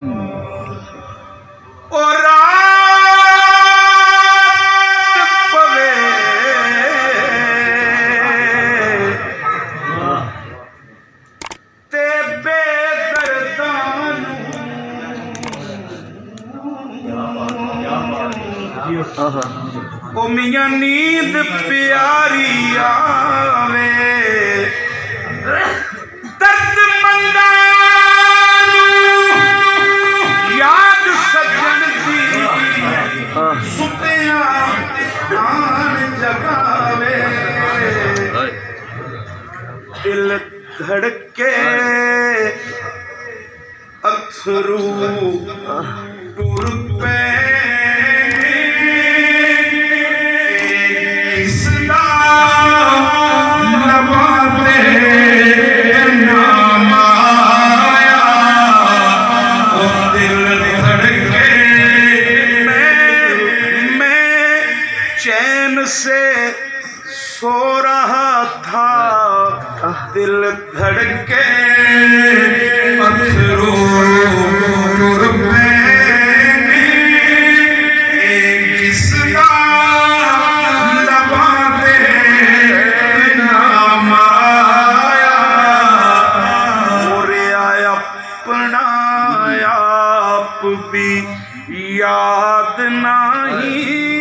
और पवे ते बेदर्दान ओ मियां नींद प्यारी आवे दर्द मंदा याद सजन दी सुतिया आन जगावे दिल धड़के अथरू टूर पे से सो रहा था दिल धड़के पत्थरों पे किसका लबाते नाम आया और आया अपना आप भी याद नहीं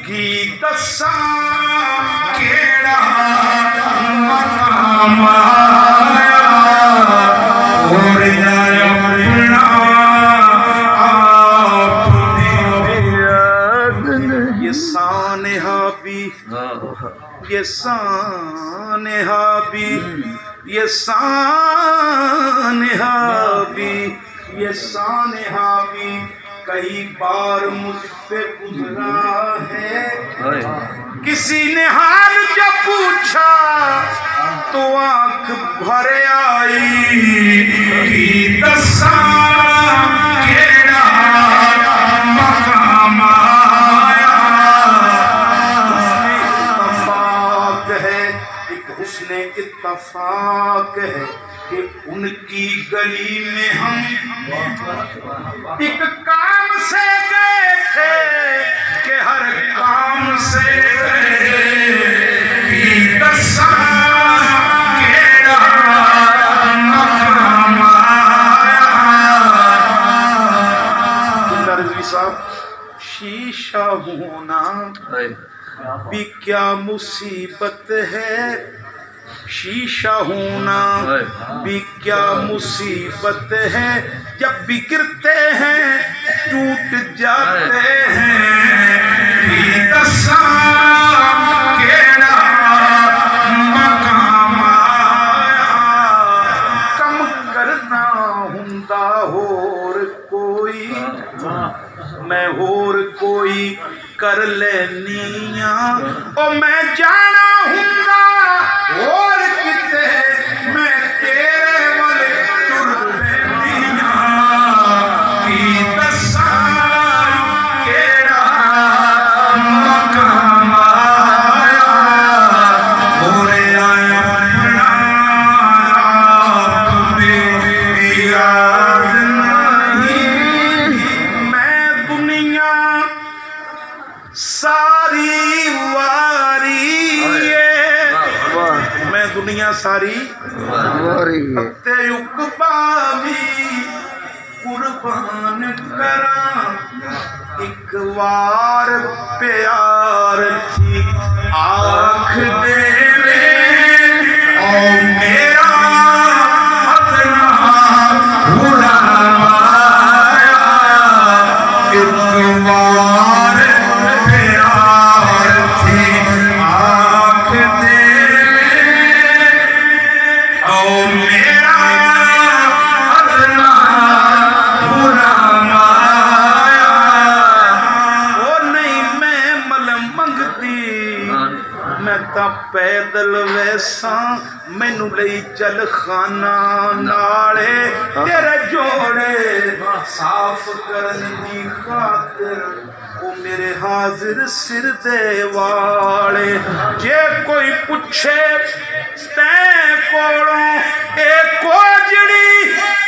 की दसा केड़ा मकाम आया और आया अपना आप भी याद नहीं ये सानेहा भी ये सानेहा भी ये सानेहा भी ये सानेहा भी कई बार मुझ पे गुजरा है किसी ने हाल जब पूछा तो आंख भर आई कि दसा केड़ा मकाम आया उसने इत्तफाक है एक उसने इत्तफाक है कि उनकी गली में हम एक काम से गए थे कि हर काम से गए दसा केड़ा मकाम आया रिजवी साहब शीशा होना भी क्या मुसीबत है शीशा होना भी क्या मुसीबत है जब बिगड़ते हैं टूट जाते हैं दसा केड़ा मकाम आया कम करना हुंदा होर कोई मैं होर कोई कर लेनिया ओ मैं जाना हुंदा और किते मैं तेरे वाले तुर लेनिया की दसा केड़ा मकाम आया और आया अपना आप भी याद नहीं मैं दुनिया सारी वारी मैं दुनिया सारी ते उकबा भी कुर्बान करा एक बार प्यार थी आँख देवे ओ मेरा अपना हुआ आया एक बार प्यार थी आँख देवे ओ मेरा अपना बुरा माया ओ नहीं मैं मल मंगती मैं ता पैदल वैसा मैनू लई चल खाना नाले तेरे जोड़े साफ करने की खातिर ओ मेरे हाजिर सिर दे वाले जे कोई पूछे तै कोलों ए कोजड़ी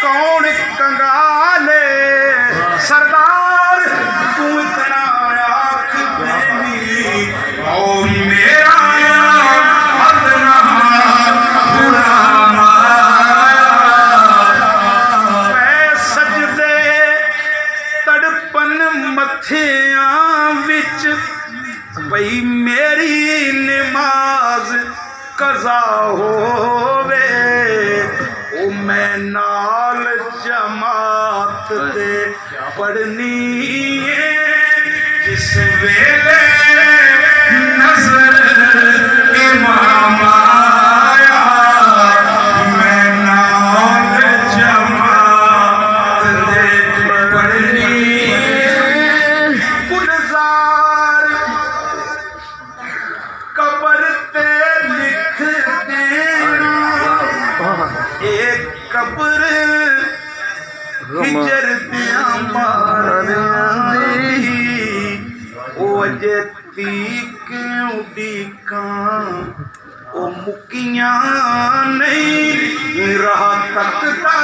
कौन कंगाले रजा होवे ओ मैं नाल जमात दे पढ़नी है जिस वेले नजर इमाम आया मैं नाल जमात दे पढ़नी गुलजार कबर ते लिख देना एक कब्र हिजर दिया मारिया ओ अजे तीक उड़ीका ओ मुकियां नहीं रहा तकदा